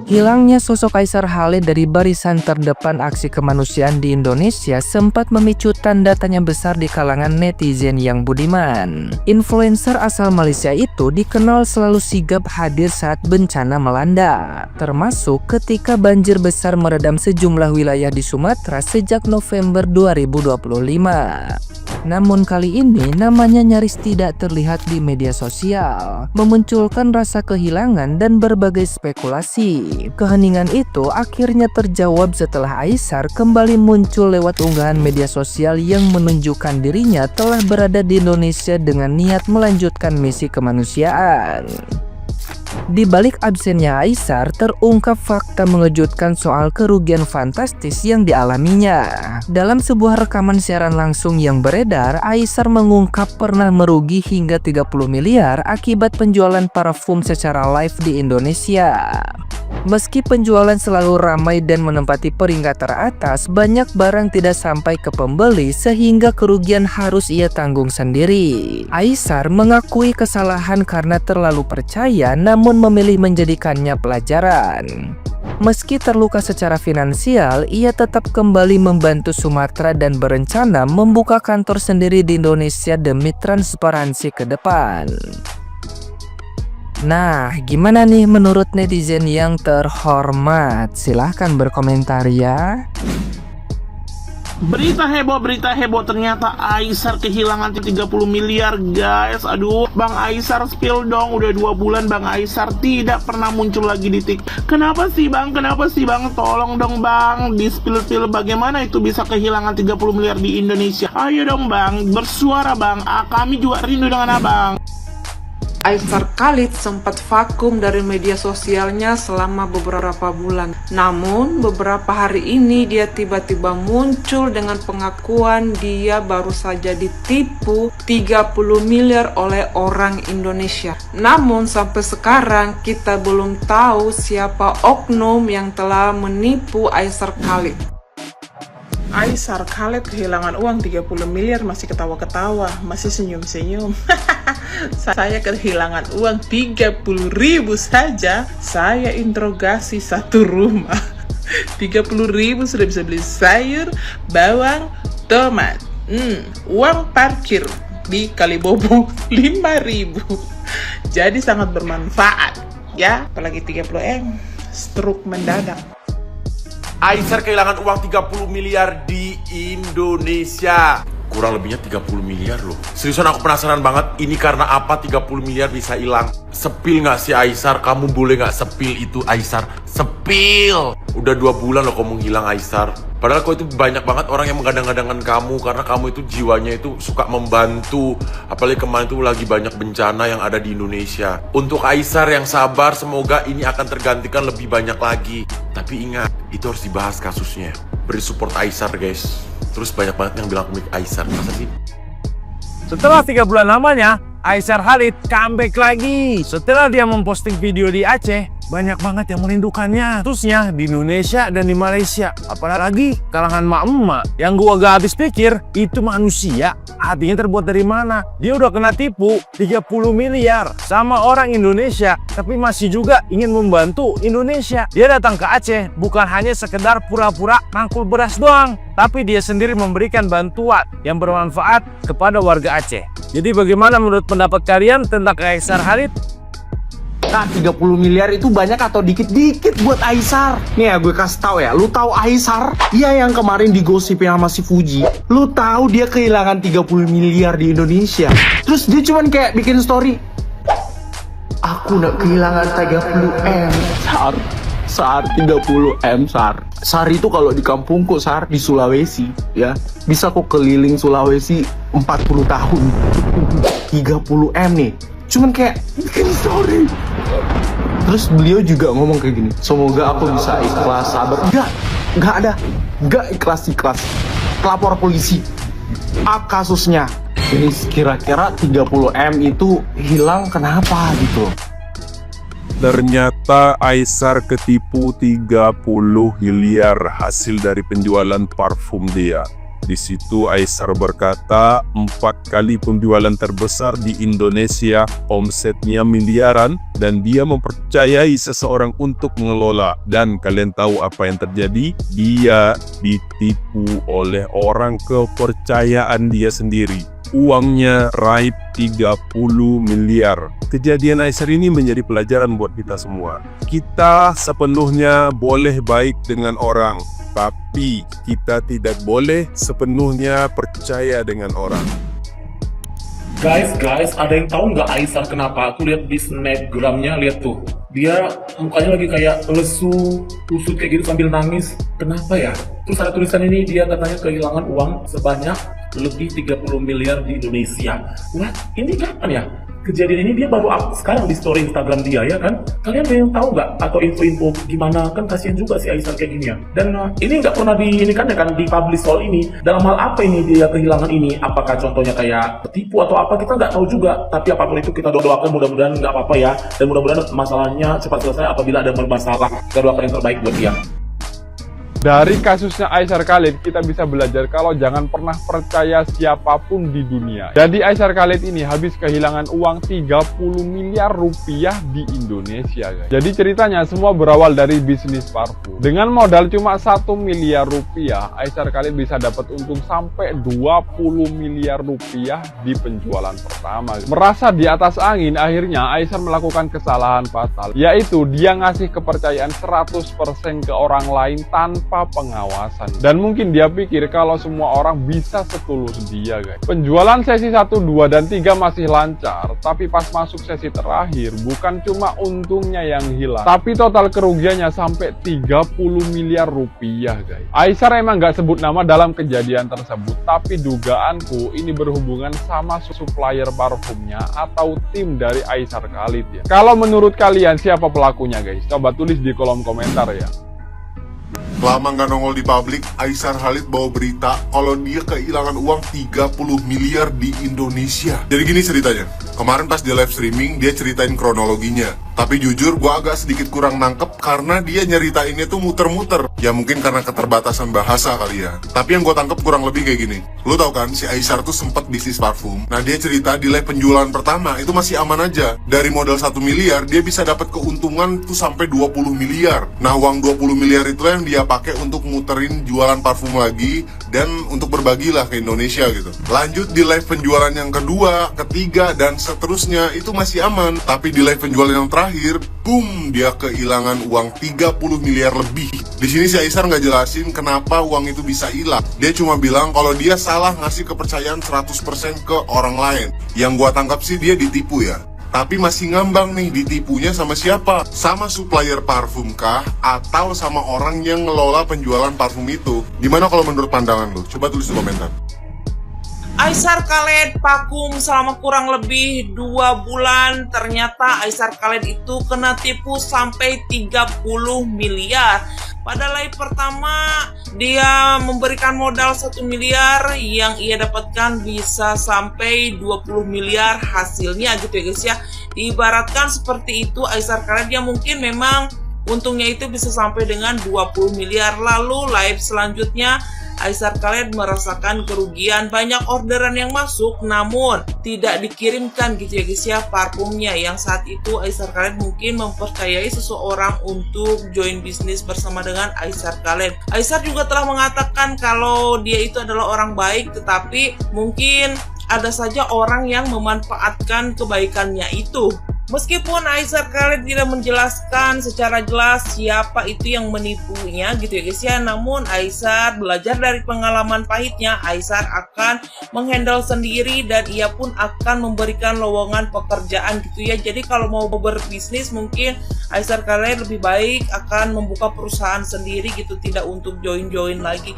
Hilangnya sosok Aisar Khalid dari barisan terdepan aksi kemanusiaan di Indonesia sempat memicu tanda tanya besar di kalangan netizen yang budiman. Influencer asal Malaysia itu dikenal selalu sigap hadir saat bencana melanda, termasuk ketika banjir besar meredam sejumlah wilayah di Sumatera sejak November 2025. Namun kali ini namanya nyaris tidak terlihat di media sosial, memunculkan rasa kehilangan dan berbagai spekulasi. Keheningan itu akhirnya terjawab setelah Aisar kembali muncul lewat unggahan media sosial yang menunjukkan dirinya telah berada di Indonesia dengan niat melanjutkan misi kemanusiaan. Di balik absennya Aisar, terungkap fakta mengejutkan soal kerugian fantastis yang dialaminya. Dalam sebuah rekaman siaran langsung yang beredar, Aisar mengungkap pernah merugi hingga 30 miliar akibat penjualan parfum secara live di Indonesia. Meski penjualan selalu ramai dan menempati peringkat teratas, banyak barang tidak sampai ke pembeli sehingga kerugian harus ia tanggung sendiri. Aisar mengakui kesalahan karena terlalu percaya, namun memilih menjadikannya pelajaran. Meski terluka secara finansial, ia tetap kembali membantu Sumatera dan berencana membuka kantor sendiri di Indonesia demi transparansi ke depan. Nah, gimana nih menurut netizen yang terhormat? Silahkan berkomentar ya. Berita heboh, ternyata Aisar kehilangan 30 miliar guys. Aduh, Bang Aisar spill dong. Udah 2 bulan Bang Aisar tidak pernah muncul lagi di TikTok. Kenapa sih Bang? Tolong dong Bang, di spill bagaimana itu bisa kehilangan 30 miliar di Indonesia. Ayo dong Bang, bersuara Bang. Kami juga rindu dengan Abang. Aisar Khalid sempat vakum dari media sosialnya selama beberapa bulan. Namun, beberapa hari ini dia tiba-tiba muncul dengan pengakuan dia baru saja ditipu 30 miliar oleh orang Indonesia. Namun, sampai sekarang kita belum tahu siapa oknum yang telah menipu Aisar Khalid. Aisar Khalid kehilangan uang 30 miliar masih ketawa-ketawa, masih senyum-senyum. Saya kehilangan uang 30 ribu saja, saya interogasi satu rumah. 30 ribu sudah bisa beli sayur, bawang, tomat. Uang parkir di Kalibobo 5 ribu. Jadi sangat bermanfaat ya, apalagi 30 M, stroke mendadak. Aisar kehilangan uang 30 miliar di Indonesia. Kurang lebihnya 30 miliar loh. Seriusan aku penasaran banget, ini karena apa 30 miliar bisa hilang? Sepil gak sih Aisar? Kamu boleh gak sepil itu Aisar? Sepil! Udah 2 bulan loh kamu hilang Aisar. Padahal kau itu banyak banget orang yang menggadang-gadangkan kamu, karena kamu itu jiwanya itu suka membantu. Apalagi kemarin itu lagi banyak bencana yang ada di Indonesia. Untuk Aisar yang sabar, semoga ini akan tergantikan lebih banyak lagi. Tapi ingat, itu harus dibahas kasusnya. Beri support Aisar guys. Terus banyak banget yang bilang milik Aisar. Masa sih? Setelah 3 bulan lamanya, Aisar Khalid comeback lagi. Setelah dia memposting video di Aceh, banyak banget yang merindukannya. Khususnya di Indonesia dan di Malaysia. Apalagi kalangan mak-emak yang gua gak habis pikir, itu manusia hatinya terbuat dari mana? Dia udah kena tipu 30 miliar sama orang Indonesia, tapi masih juga ingin membantu Indonesia. Dia datang ke Aceh bukan hanya sekedar pura-pura nangkul beras doang, tapi dia sendiri memberikan bantuan yang bermanfaat kepada warga Aceh. Jadi bagaimana menurut pendapat kalian tentang Aisar Khalid? Nah, 30 miliar itu banyak atau dikit-dikit buat Aisar? Nih ya, gue kasih tahu ya. Lu tahu Aisar? Dia yang kemarin digosipin sama si Fuji. Lu tahu dia kehilangan 30 miliar di Indonesia. Terus dia cuman kayak bikin story. Aku nak kehilangan 30 M, Sar 30 M, Sar. Sar itu kalau di kampungku, Sar, di Sulawesi, ya. Bisa kok keliling Sulawesi 40 tahun. 30 M nih. Cuman kayak bikin story. Terus beliau juga ngomong kayak gini, semoga aku bisa ikhlas, sabar. Enggak ikhlas. Lapor polisi. Kasusnya. Jadi kira-kira 30 M itu hilang kenapa gitu. Ternyata Aisar ketipu 30 miliar hasil dari penjualan parfum dia. Di situ Aisar berkata 4 kali penjualan terbesar di Indonesia, omsetnya miliaran, dan dia mempercayai seseorang untuk mengelola. Dan kalian tahu apa yang terjadi? Dia ditipu oleh orang kepercayaan dia sendiri. Uangnya raib 30 miliar. Kejadian Aisar ini menjadi pelajaran buat kita semua. Kita sepenuhnya boleh baik dengan orang, tapi kita tidak boleh sepenuhnya percaya dengan orang. Guys, ada yang tahu nggak Aisar kenapa? Aku lihat di snapgramnya, lihat tuh. Dia mukanya lagi kayak lesu, kusut kayak gitu sambil nangis. Kenapa ya? Terus ada tulisan ini, dia katanya kehilangan uang sebanyak lebih 30 miliar di Indonesia. Wah, ini kapan ya? Kejadian ini dia baru up sekarang di story Instagram dia, ya kan? Kalian ada yang tahu nggak? Atau info-info gimana? Kan kasihan juga si Aisar kayak gini ya. Dan ini nggak pernah dipublish soal ini. Dalam hal apa ini dia kehilangan ini? Apakah contohnya kayak ketipu atau apa? Kita nggak tahu juga. Tapi apapun itu kita doakan mudah-mudahan nggak apa-apa ya. Dan mudah-mudahan masalahnya cepat selesai apabila ada bermasalah. Kita doakan yang terbaik buat dia. Dari kasusnya Aisar Khalid, kita bisa belajar kalau jangan pernah percaya siapapun di dunia. Jadi Aisar Khalid ini habis kehilangan uang 30 miliar rupiah di Indonesia, guys. Jadi ceritanya semua berawal dari bisnis parfum. Dengan modal cuma 1 miliar rupiah, Aisar Khalid bisa dapat untung sampai 20 miliar rupiah di penjualan pertama. Merasa di atas angin, akhirnya Aisar melakukan kesalahan fatal, yaitu dia ngasih kepercayaan 100% ke orang lain tanpa pengawasan. Dan mungkin dia pikir kalau semua orang bisa setulus dia, guys. Penjualan sesi 1, 2, dan 3 masih lancar, tapi pas masuk sesi terakhir, bukan cuma untungnya yang hilang, tapi total kerugiannya sampai 30 miliar rupiah, guys. Aisar emang gak sebut nama dalam kejadian tersebut, tapi dugaanku ini berhubungan sama supplier parfumnya atau tim dari Aisar Khalid ya. Kalau menurut kalian siapa pelakunya, guys? Coba tulis di kolom komentar ya. Lama nggak nongol di publik, Aisar Khalid bawa berita kalau dia kehilangan uang 30 miliar di Indonesia. Jadi gini ceritanya, kemarin pas dia live streaming, dia ceritain kronologinya. Tapi jujur, gua agak sedikit kurang nangkep karena dia nyeritainnya tuh muter-muter. Ya mungkin karena keterbatasan bahasa kali ya. Tapi yang gua tangkep kurang lebih kayak gini. Lu tau kan, si Aisar tuh sempat bisnis parfum. Nah dia cerita di live penjualan pertama itu masih aman aja. Dari modal 1 miliar, dia bisa dapat keuntungan tuh sampai 20 miliar. Nah uang 20 miliar itu yang dia pakai untuk muterin jualan parfum lagi dan untuk berbagilah ke Indonesia gitu. Lanjut di live penjualan yang kedua, ketiga, dan seterusnya itu masih aman. Tapi di live penjualan yang terakhir, boom, dia kehilangan uang 30 miliar lebih. Di sini si Aisar nggak jelasin kenapa uang itu bisa hilang. Dia cuma bilang kalau dia salah ngasih kepercayaan 100% ke orang lain. Yang gua tangkap sih dia ditipu ya. Tapi masih ngambang nih, ditipunya sama siapa? Sama supplier parfum kah? Atau sama orang yang ngelola penjualan parfum itu? Gimana kalau menurut pandangan lo? Coba tulis di komentar. Aisar Khalid vakum selama kurang lebih 2 bulan. Ternyata Aisar Khalid itu kena tipu sampai 30 miliar. Pada live pertama, dia memberikan modal 1 miliar, yang ia dapatkan bisa sampai 20 miliar hasilnya gitu ya guys ya. Diibaratkan seperti itu, Aisar Khalid dia mungkin memang untungnya itu bisa sampai dengan 20 miliar. Lalu live selanjutnya, Aisar Khalid merasakan kerugian, banyak orderan yang masuk namun tidak dikirimkan gitu ya guys ya parfumnya. Yang saat itu Aisar Khalid mungkin mempercayai seseorang untuk join bisnis bersama dengan Aisar Khalid. Aisar juga telah mengatakan kalau dia itu adalah orang baik, tetapi mungkin ada saja orang yang memanfaatkan kebaikannya itu. Meskipun Aisar Khalid tidak menjelaskan secara jelas siapa itu yang menipunya gitu ya guys ya, namun Aisar belajar dari pengalaman pahitnya. Aisar akan menghandle sendiri dan ia pun akan memberikan lowongan pekerjaan gitu ya. Jadi kalau mau berbisnis mungkin Aisar Khalid lebih baik akan membuka perusahaan sendiri gitu, tidak untuk join-join lagi.